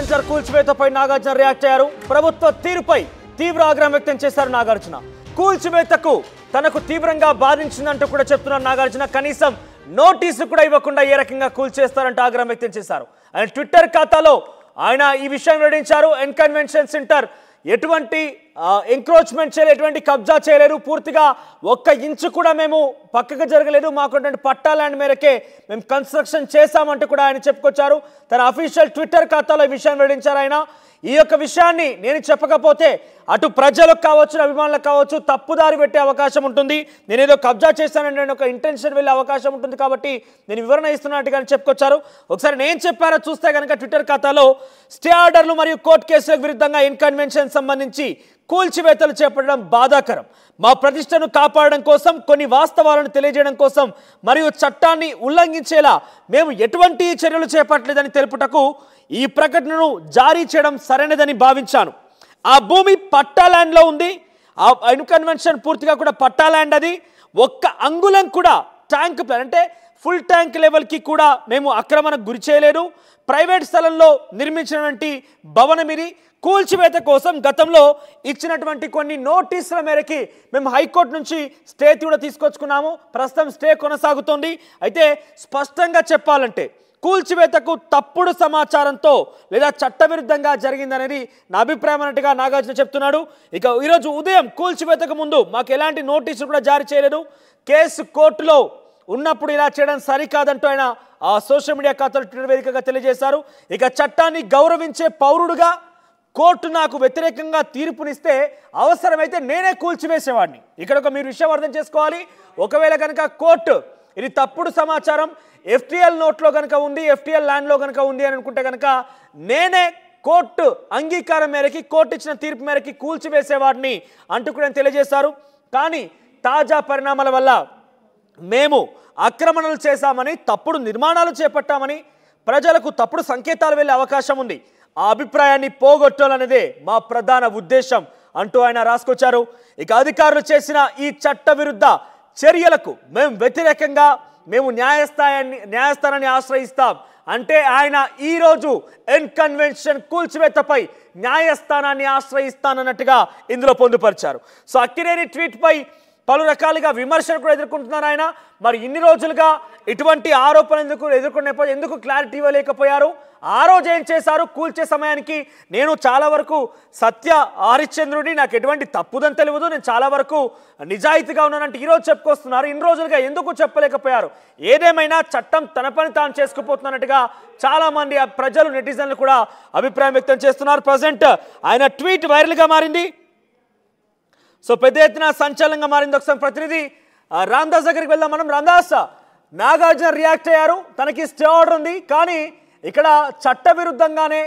Centre కూల్చివేతపై Nagarjuna react అయ్యారు. ప్రభుత్వ తీరుపై తీవ్ర ఆగ్రహం వ్యక్తం చేశారు నాగార్జున. కూల్చివేతకు తనకు తీవ్రంగా బాధించిందంటూ కూడా చెప్తున్నారు నాగార్జున. కనీసం నోటీసు కూడా ఇవ్వకుండా ఏ రకంగా కూల్చేస్తారంటూ ఆగ్రహం వ్యక్తం చేశారు. ఆయన ట్విట్టర్ ఖాతాలో ఆయన ఈ విషయం వెల్లడించారు. ఎన్ కన్వెన్షన్ సెంటర్ ఎటువంటి ఎంక్రోచ్మెంట్ చేయలేదు, ఎటువంటి కబ్జా చేయలేరు, పూర్తిగా ఒక్క ఇంచు కూడా మేము పక్కకు జరగలేదు, మాకు పట్టా ల్యాండ్ మేరకే మేము కన్స్ట్రక్షన్ చేశామంటూ కూడా ఆయన చెప్పుకొచ్చారు. తన అఫీషియల్ ట్విట్టర్ ఖాతాలో ఈ విషయం వెల్లడించారు. ఆయన ఈ యొక్క విషయాన్ని నేను చెప్పకపోతే అటు ప్రజలకు కావచ్చు, అభిమానులకు కావచ్చు తప్పుదారి పెట్టే అవకాశం ఉంటుంది, నేనేదో కబ్జా చేశానని ఒక ఇంటెన్షన్ వెళ్ళే అవకాశం ఉంటుంది, కాబట్టి నేను వివరణ ఇస్తున్నట్టుగా చెప్పుకొచ్చారు. ఒకసారి నేను చెప్పారో చూస్తే కనుక ట్విట్టర్ ఖాతాలో స్టే ఆర్డర్లు మరియు కోర్టు కేసులకు విరుద్ధంగా ఇన్ కన్వెన్షన్ సంబంధించి కూల్చివేతలు చేపట్టడం బాధాకరం. మా ప్రతిష్టను కాపాడడం కోసం, కొన్ని వాస్తవాలను తెలియజేయడం కోసం మరియు చట్టాన్ని ఉల్లంఘించేలా మేము ఎటువంటి చర్యలు చేపట్టలేదని తెలుపుటకు ఈ ప్రకటనను జారీ చేయడం సరైనదని భావించాను. ఆ భూమి పట్టా ల్యాండ్లో ఉంది. ఆ ఇన్ కన్వెన్షన్ పూర్తిగా కూడా పట్టా ల్యాండ్. అది ఒక్క అంగుళం కూడా ట్యాంక్ ప్లాన్ అంటే ఫుల్ ట్యాంక్ లెవెల్కి కూడా మేము ఆక్రమణకు గురి చేయలేదు. ప్రైవేట్ స్థలంలో నిర్మించినటువంటి భవనం ఇది. కూల్చివేత కోసం గతంలో ఇచ్చినటువంటి కొన్ని నోటీసుల మేరకి మేము హైకోర్టు నుంచి స్టే కూడా తీసుకొచ్చుకున్నాము. ప్రస్తుతం స్టే కొనసాగుతోంది. అయితే స్పష్టంగా చెప్పాలంటే కూల్చివేతకు తప్పుడు సమాచారంతో లేదా చట్టవిరుద్ధంగా జరిగిందనేది నా అభిప్రాయం అన్నట్టుగా నాగార్జున చెప్తున్నాడు. ఇక ఈరోజు ఉదయం కూల్చివేతకు ముందు మాకు ఎలాంటి నోటీసులు కూడా జారీ చేయలేదు. కేసు కోర్టులో ఉన్నప్పుడు ఇలా చేయడం సరికాదంటూ ఆయన ఆ సోషల్ మీడియా ఖాతాలో ట్విట్టర్ వేదికగా తెలియజేశారు. ఇక చట్టాన్ని గౌరవించే పౌరుడుగా కోర్టు నాకు వ్యతిరేకంగా తీర్పునిస్తే అవసరమైతే నేనే కూల్చివేసేవాడిని. ఇక్కడ ఒక మీరు విషయం అర్థం చేసుకోవాలి. ఒకవేళ కనుక కోర్టు ఇది తప్పుడు సమాచారం ఎఫ్టీఎల్ నోట్లో కనుక ఉంది, ఎఫ్టీఎల్ ల్యాండ్లో కనుక ఉంది అని అనుకుంటే కనుక నేనే కోర్టు అంగీకారం మేరకి, కోర్టు ఇచ్చిన తీర్పు మేరకి కూల్చివేసేవాడిని అంటూ కూడా తెలియజేశారు. కానీ తాజా పరిణామాల వల్ల మేము ఆక్రమణలు చేశామని, తప్పుడు నిర్మాణాలు చేపట్టామని ప్రజలకు తప్పుడు సంకేతాలు వెళ్ళే అవకాశం ఉంది. ఆ అభిప్రాయాన్ని పోగొట్టాలనేదే మా ప్రధాన ఉద్దేశం అంటూ ఆయన రాసుకొచ్చారు. ఇక అధికారులు చేసిన ఈ చట్టవిరుద్ధ చర్యలకు మేము వ్యతిరేకంగా మేము న్యాయస్థానాన్ని ఆశ్రయిస్తాం అంటే ఆయన ఈరోజు ఎన్ కన్వెన్షన్ కూల్చివేతపై న్యాయస్థానాన్ని ఆశ్రయిస్తానన్నట్టుగా ఇందులో పొందుపరిచారు. సో అక్కినేని ట్వీట్పై పలు రకాలుగా విమర్శలు కూడా ఎదుర్కొంటున్నారు ఆయన. మరి ఇన్ని రోజులుగా ఇటువంటి ఆరోపణలు ఎందుకు క్లారిటీ ఇవ్వలేకపోయారు? ఆ రోజు ఏం చేశారు? కూల్చే సమయానికి నేను చాలా వరకు సత్య హరిశ్చంద్రుడి, నాకు ఎటువంటి తప్పుదని తెలియదు, నేను చాలా వరకు నిజాయితీగా ఉన్నానంటే ఈరోజు చెప్పుకొస్తున్నారు. ఇన్ని రోజులుగా ఎందుకు చెప్పలేకపోయారు? ఏదేమైనా చట్టం తన పని తాను చేసుకుపోతున్నట్టుగా చాలామంది ప్రజలు, నెటిజన్లు కూడా అభిప్రాయం వ్యక్తం చేస్తున్నారు. ప్రజెంట్ ఆయన ట్వీట్ వైరల్గా మారింది. సో పెద్ద ఎత్తున సంచలనంగా మారింది. ఒకసారి ప్రతినిధి రామ్దాస్ దగ్గరికి వెళ్దాం మనం. రామ్దాస్, నాగార్జున రియాక్ట్ అయ్యారు. తనకి స్టే ఆర్డర్ ఉంది, కానీ ఇక్కడ చట్టవిరుద్ధంగానే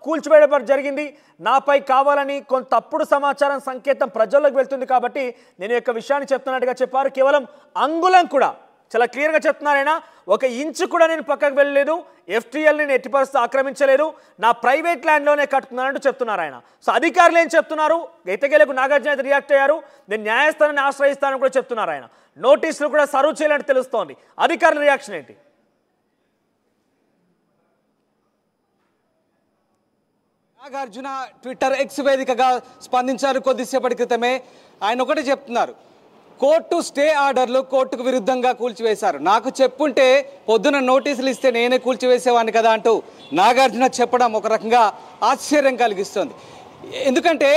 కూల్చివేయడం జరిగింది, నాపై కావాలని కొంత తప్పుడు సమాచారం సంకేతం ప్రజల్లోకి వెళ్తుంది కాబట్టి నేను యొక్క విషయాన్ని చెప్తున్నట్టుగా చెప్పారు. కేవలం అంగుళం కూడా చాలా క్లియర్గా చెప్తున్నారు ఆయన. ఒక ఇంచు కూడా నేను పక్కకు వెళ్ళలేదు, ఎఫ్టీఎల్ నేను ఎట్టి పరిస్థితి ఆక్రమించలేదు, నా ప్రైవేట్ ల్యాండ్లోనే కట్టుకున్నానంటూ చెప్తున్నారు ఆయన. సో అధికారులు ఏం చెప్తున్నారు? ఎట్టకేలకు నాగార్జున అయితే రియాక్ట్ అయ్యారు. నేను న్యాయస్థానాన్ని ఆశ్రయిస్తానని కూడా చెప్తున్నారు ఆయన. నోటీసులు కూడా సర్వ్ చేయాలంటే తెలుస్తోంది. అధికారుల రియాక్షన్ ఏంటి? నాగార్జున ట్విట్టర్ ఎక్స్ వేదికగా స్పందించారు కొద్దిసేపటి క్రితమే. ఆయన ఒకటి చెప్తున్నారు, కోర్టు స్టే ఆర్డర్లు కోర్టుకు విరుద్ధంగా కూల్చివేశారు, నాకు చెప్పుంటే పొద్దున నోటీసులు ఇస్తే నేనే కూల్చివేసేవాడిని కదా అంటూ నాగార్జున చెప్పడం ఒక రకంగా ఆశ్చర్యం కలిగిస్తుంది. ఎందుకంటే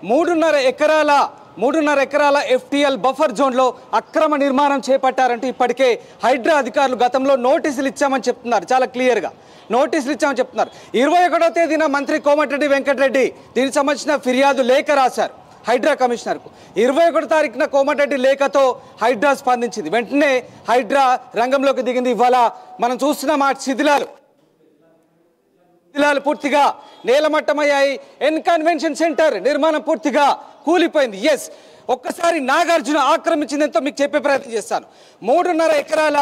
3.5 ఎకరాల ఎఫ్టీఎల్ బఫర్ జోన్లో అక్రమ నిర్మాణం చేపట్టారంటూ ఇప్పటికే హైడ్రా అధికారులు గతంలో నోటీసులు ఇచ్చామని చెప్తున్నారు. చాలా క్లియర్గా నోటీసులు ఇచ్చామని చెప్తున్నారు. 21వ తేదీన మంత్రి కోమటిరెడ్డి వెంకటరెడ్డి దీనికి సంబంధించిన ఫిర్యాదు లేఖ రాశారు హైడ్రా కమిషనర్కు. 21వ తారీఖున కోమటిరెడ్డి లేఖతో హైడ్రా స్పందించింది. వెంటనే హైడ్రా రంగంలోకి దిగింది. ఇవాళ మనం చూస్తున్నాం ఆ శిథిలాలు పూర్తిగా నేలమట్టమయ్యాయి. ఎన్ కన్వెన్షన్ సెంటర్ నిర్మాణం పూర్తిగా కూలిపోయింది. ఎస్, ఒక్కసారి నాగార్జున ఆక్రమించింది ఎంతో మీకు చెప్పే ప్రయత్నం చేస్తాను. 3.5 ఎకరాల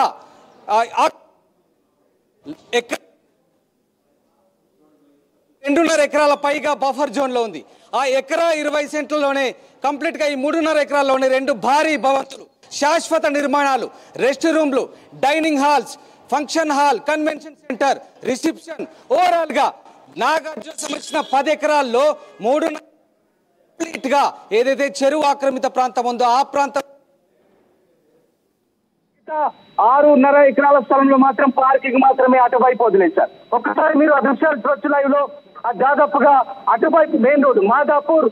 2.5 ఎకరాల పైగా బఫర్ జోన్లో ఉంది. ఆ ఎకరా 20 సెంట్లలోనే కంప్లీట్గా ఈ 3.5 ఎకరాల్లోనే 2 భారీ భవంతులు, శాశ్వత నిర్మాణాలు, రెస్ట్ రూమ్లు, dining halls, function hall, convention centre, reception, ఓవరాల్గా నాగార్జున సంబంధించిన 10 ఎకరాల్లో 3 కంప్లీట్ గా ఏదైతే చెరువు ఆక్రమిత ప్రాంతం ఉందో ఆ ప్రాంతం 6.5 ఎకరాల స్థలంలో మాత్రం పార్కింగ్ మాత్రమే అటువైపు వదిలేశారు. ఒక్కసారి మీరు ఆ దృశ్యాలు చూడొచ్చు లైవ్ లో. దాదాపుగా అటువైపు మెయిన్ రోడ్డు మాదాపూర్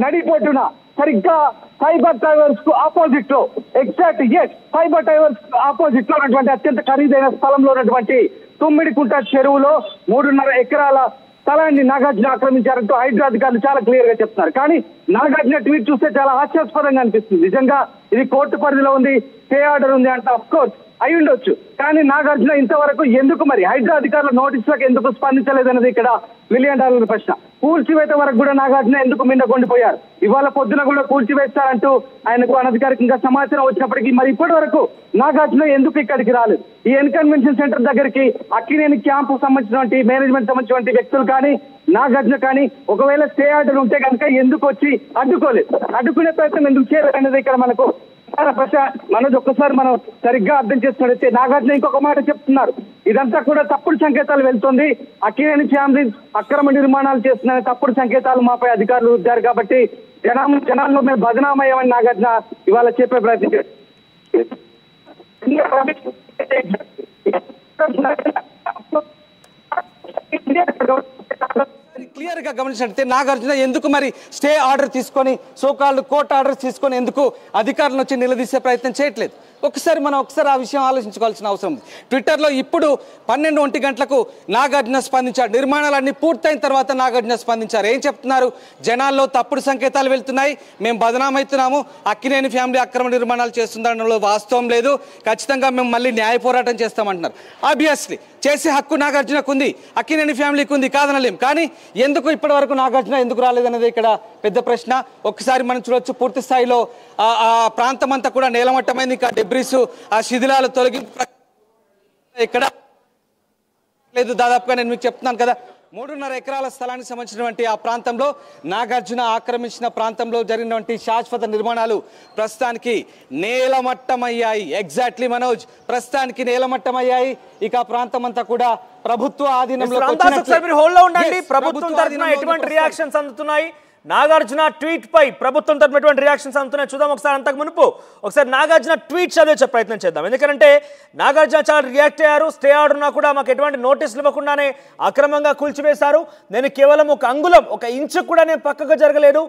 నడిపోటున సరిగ్గా ఫైబర్ టవర్స్ కు ఆపోజిట్ లో ఎగ్జాక్ట్ ఫైబర్ టవర్స్ ఆపోజిట్ లో ఉన్నటువంటి అత్యంత ఖరీదైన స్థలంలో ఉన్నటువంటి తుమ్మిడికుంట చెరువులో 3.5 ఎకరాల స్థలాన్ని నాగార్జున ఆక్రమించారంటూ హైడ్రా అధికారులు చాలా క్లియర్ గా చెప్తున్నారు. కానీ నాగార్జున ట్వీట్ చూస్తే చాలా హాస్యాస్పదంగా అనిపిస్తుంది. నిజంగా ఇది కోర్టు పరిధిలో ఉంది, స్టే ఆర్డర్ ఉంది అంటే అఫ్ కోర్స్ అయి ఉండొచ్చు. కానీ నాగార్జున ఇంతవరకు ఎందుకు మరి హైడ్రా అధికారుల నోటీసులకు ఎందుకు స్పందించలేదన్నది ఇక్కడ $1 మిలియన్ ప్రశ్న. కూల్చివేత వరకు కూడా నాగార్జున ఎందుకు మిండకొండిపోయారు? ఇవాళ పొద్దున కూడా కూల్చివేస్తారంటూ ఆయనకు అనధికారికంగా సమాచారం వచ్చినప్పటికీ మరి ఇప్పటి వరకు నాగార్జున ఎందుకు ఇక్కడికి రాలేదు? ఈ కన్వెన్షన్ సెంటర్ దగ్గరికి అక్కినేని క్యాంపు సంబంధించినటువంటి మేనేజ్మెంట్ సంబంధించినటువంటి వ్యక్తులు కానీ నాగార్జున కానీ ఒకవేళ స్టే ఆర్డర్ ఉంటే కనుక ఎందుకు వచ్చి అడ్డుకోలేదు, అడ్డుకునే ప్రయత్నం ఎందుకు చేయలేదు అనేది ఇక్కడ మనకు మనది. ఒక్కసారి మనం సరిగ్గా అర్థం చేసుకున్నట్లయితే నాగార్జున ఇంకొక మాట చెప్తున్నారు, ఇదంతా కూడా తప్పుడు సంకేతాలు వెళ్తుంది, అక్కినేని ఫ్యామిలీ అక్రమ నిర్మాణాలు చేస్తున్న తప్పుడు సంకేతాలు మాపై అధికారులు ఇచ్చారు కాబట్టి జనాల్లో మేము బదనామయ్యామని నాగార్జున ఇవాళ చెప్పే ప్రయత్నం చేస్తారు. క్లియర్ గా గమనించినట్లయితే నాగార్జున ఎందుకు మరి స్టే ఆర్డర్ తీసుకొని సోకాళ్ళు కోర్టు ఆర్డర్ తీసుకొని ఎందుకు అధికారులను వచ్చి నిలదీసే ప్రయత్నం చేయట్లేదు? ఒకసారి ఆ విషయం ఆలోచించుకోవాల్సిన అవసరం ఉంది. ట్విట్టర్లో ఇప్పుడు 12-1 గంటలకు నాగార్జున స్పందించారు. నిర్మాణాలన్నీ పూర్తయిన తర్వాత నాగార్జున స్పందించారు. ఏం చెప్తున్నారు? జనాల్లో తప్పుడు సంకేతాలు వెళ్తున్నాయి, మేము బదనామవుతున్నాము, అక్కినేని ఫ్యామిలీ అక్రమ నిర్మాణాలు చేస్తుందనలో వాస్తవం లేదు, ఖచ్చితంగా మేము మళ్ళీ న్యాయ పోరాటం చేస్తామంటున్నారు. ఆబ్వియస్లీ చేసే హక్కు నాగార్జునకు ఉంది, అక్కినేని ఫ్యామిలీకి ఉంది, కాదనలేం. కానీ ఎందుకు ఇప్పటి వరకు నాగార్జున ఎందుకు రాలేదనేది ఇక్కడ పెద్ద ప్రశ్న. ఒక్కసారి మనం చూడొచ్చు, పూర్తి స్థాయిలో ఆ ప్రాంతం అంతా కూడా నేలమట్టమైంది. ఇంకా డెబ్రిస్ ఆ శిథిలాలు తొలగింపు ఇక్కడ లేదు. దాదాపుగా నేను మీకు చెప్తున్నాను కదా, 3.5 ఎకరాల స్థలానికి సంబంధించినటువంటి ఆ ప్రాంతంలో నాగార్జున ఆక్రమించిన ప్రాంతంలో జరిగినటువంటి శాశ్వత నిర్మాణాలు ప్రస్తుతానికి నేలమట్టమయ్యాయి. ఎగ్జాక్ట్లీ మనోజ్, ప్రస్తుతానికి నేలమట్టమయ్యాయి. ఇక ఆ ప్రాంతం అంతా కూడా ప్రభుత్వ ఆధీనంలో. ప్రభుత్వం తరఫున ఎటువంటి రియాక్షన్స్ అందుతున్నాయి? నాగార్జున ట్వీట్ పై ప్రభుత్వం తరపున రియాక్షన్స్ అందుతున్నాయి. చూద్దాం ఒకసారి. అంతకు మునుపు ఒకసారి నాగార్జున ట్వీట్ చదివే ప్రయత్నం చేద్దాం. ఎందుకంటే నాగార్జున చాలా రియాక్ట్ అయ్యారు. స్టే ఆర్డర్ ఉన్నా కూడా మాకు ఎటువంటి నోటీసులు ఇవ్వకుండానే అక్రమంగా కూల్చివేశారు. నేను కేవలం 1 అంగుళం 1 ఇంచు కూడా నేను పక్కకు జరగలేదు.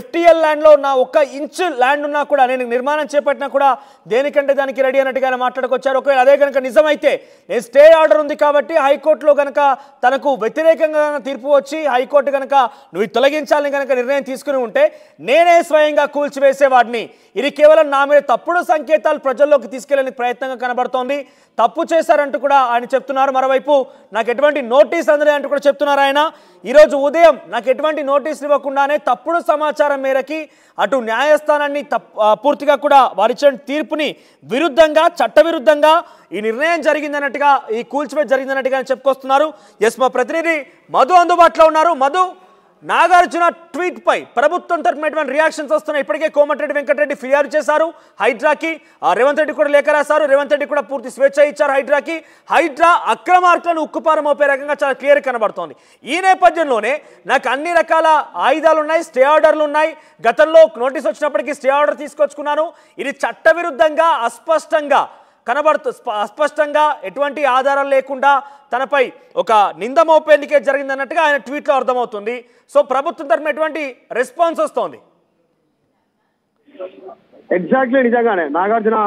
FTL ల్యాండ్లో నా 1 ఇంచు ల్యాండ్ ఉన్నా కూడా నేను నిర్మాణం చేపట్టినా కూడా దేనికంటే దానికి రెడీ అన్నట్టుగా మాట్లాడుకొచ్చారు. ఒకవేళ అదే కనుక నిజమైతే నేను స్టే ఆర్డర్ ఉంది కాబట్టి హైకోర్టులో కనుక తనకు వ్యతిరేకంగా తీర్పు వచ్చి హైకోర్టు కనుక నువ్వు తొలగించాలని కనుక నిర్ణయం తీసుకుని ఉంటే నేనే స్వయంగా కూల్చివేసేవాడిని. ఇది కేవలం నా మీద తప్పుడు సంకేతాలు ప్రజల్లోకి తీసుకెళ్లే ప్రయత్నంగా కనబడుతోంది. తప్పు చేశారంటూ కూడా ఆయన చెప్తున్నారు. మరోవైపు నాకు ఎటువంటి నోటీస్ అందలేదంటూ కూడా చెప్తున్నారు ఆయన. ఈరోజు ఉదయం నాకు ఎటువంటి నోటీసులు ఇవ్వకుండానే తప్పుడు సమాచారం మేరకి అటు న్యాయస్థానాన్ని పూర్తిగా కూడా వారిచ్చిన తీర్పుని విరుద్ధంగా చట్టవిరుద్ధంగా ఈ నిర్ణయం జరిగిందన్నట్టుగా, ఈ కూల్చివేత జరిగిందన్నట్టుగా చెప్పుకొస్తున్నారు. ఎస్, మా ప్రతినిధి మధు అందుబాటులో ఉన్నారు. మధు, నాగార్జున ట్వీట్ పై ప్రభుత్వం తరపున రియాక్షన్స్ వస్తున్నాయి. ఇప్పటికే కోమటిరెడ్డి వెంకటరెడ్డి ఫిర్యాదు చేశారు హైడ్రాకి. రేవంత్ రెడ్డి కూడా లేఖ రాశారు. రేవంత్ రెడ్డి కూడా పూర్తి స్వేచ్ఛ ఇచ్చారు హైడ్రాకి. హైడ్రా అక్రమార్కులను ఉక్కుపారం మోపే రకంగా చాలా క్లియర్ కనబడుతోంది. ఈ నేపథ్యంలోనే నాకు అన్ని రకాల ఆయుధాలు ఉన్నాయి, స్టే ఆర్డర్లు ఉన్నాయి. గతంలో నోటీస్ వచ్చినప్పటికీ స్టే ఆర్డర్ తీసుకొచ్చుకున్నాను. ఇది చట్టవిరుద్ధంగా అస్పష్టంగా అస్పష్టంగా ఎటువంటి ఆధారాలు లేకుండా తనపై ఒక నింద మోపేందుకే జరిగిందన్నట్టుగా ఆయన ట్వీట్లో అర్థమవుతుంది. సో ప్రభుత్వం తరఫున ఎటువంటి రెస్పాన్స్ వస్తోంది? ఎగ్జాక్ట్లీ నిజంగానే నాగార్జున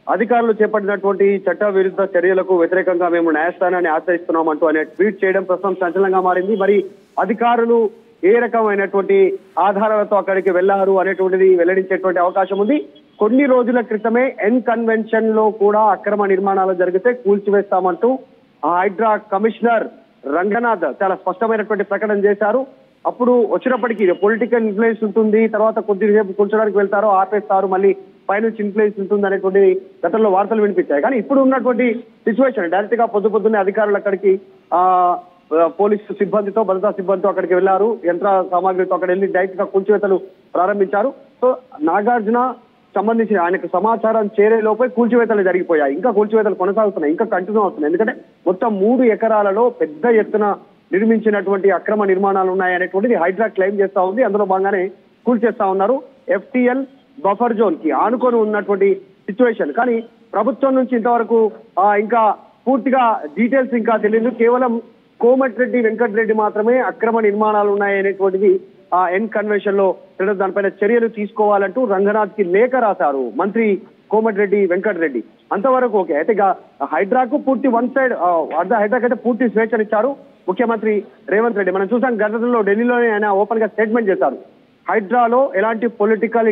అధికారులు చేపట్టినటువంటి చట్ట విరుద్ధ చర్యలకు వ్యతిరేకంగా మేము న్యాయస్థానాన్ని ఆశ్రయిస్తున్నామంటూ అనే ట్వీట్ చేయడం ప్రస్తుతం సంచలనంగా మారింది. మరి అధికారులు ఏ రకమైనటువంటి ఆధారాలతో అక్కడికి వెళ్లారు అనేటువంటిది వెల్లడించేటువంటి అవకాశం ఉంది. కొన్ని రోజుల క్రితమే కన్వెన్షన్ లో కూడా అక్రమ నిర్మాణాలు జరిగితే కూల్చివేస్తామంటూ హైడ్రా కమిషనర్ రంగనాథ్ చాలా స్పష్టమైనటువంటి ప్రకటన చేశారు. అప్పుడు వచ్చినప్పటికీ పొలిటికల్ ఇన్ఫ్లుయెన్స్ ఉంటుంది, తర్వాత కొద్దిసేపు కూర్చోడానికి వెళ్తారు, ఆపేస్తారు, మళ్ళీ పైనుంచి ఇన్ఫ్లుయెన్స్ ఉంటుంది అనేటువంటి గతంలో వార్తలు వినిపించాయి. కానీ ఇప్పుడు ఉన్నటువంటి సిచ్యువేషన్ డైరెక్ట్ గా పొద్దున్నే అధికారులు అక్కడికి పోలీసు సిబ్బందితో భద్రతా సిబ్బందితో అక్కడికి వెళ్లారు. యంత్ర సామాగ్రితో అక్కడ వెళ్ళి డైరెక్ట్ గా కూల్చివేతలు ప్రారంభించారు. సో నాగార్జున సంబంధించిన ఆయనకు సమాచారం చేరే లోపే కూల్చివేతలు జరిగిపోయాయి. ఇంకా కూల్చివేతలు కొనసాగుతున్నాయి, ఇంకా కంటిన్యూ అవుతున్నాయి. ఎందుకంటే మొత్తం 3 ఎకరాలలో పెద్ద ఎత్తున నిర్మించినటువంటి అక్రమ నిర్మాణాలు ఉన్నాయనేటువంటిది హైడ్రా క్లెయిమ్ చేస్తా ఉంది. అందులో భాగంగానే కూల్చేస్తా ఉన్నారు. FTL బఫర్ జోన్ కి ఆనుకొని ఉన్నటువంటి సిచ్యువేషన్. కానీ ప్రభుత్వం నుంచి ఇంతవరకు ఇంకా పూర్తిగా డీటెయిల్స్ ఇంకా తెలియదు. కేవలం కోమటిరెడ్డి వెంకటరెడ్డి మాత్రమే అక్రమ నిర్మాణాలు ఉన్నాయనేటువంటిది ఎన్ కన్వెన్షన్ లో దానిపైన చర్యలు తీసుకోవాలంటూ రంగనాథ్ కి లేఖ రాశారు మంత్రి కోమటిరెడ్డి వెంకటరెడ్డి. అంతవరకు ఓకే. అయితే ఇక హైడ్రాకు పూర్తి వన్ సైడ్ హైడ్రాకి అయితే పూర్తి స్వేచ్ఛనిచ్చారు ముఖ్యమంత్రి రేవంత్ రెడ్డి. మనం చూసాం గతంలో ఢిల్లీలోనే ఆయన ఓపెన్ గా స్టేట్మెంట్ చేశారు. హైడ్రాలో ఎలాంటి పొలిటికల్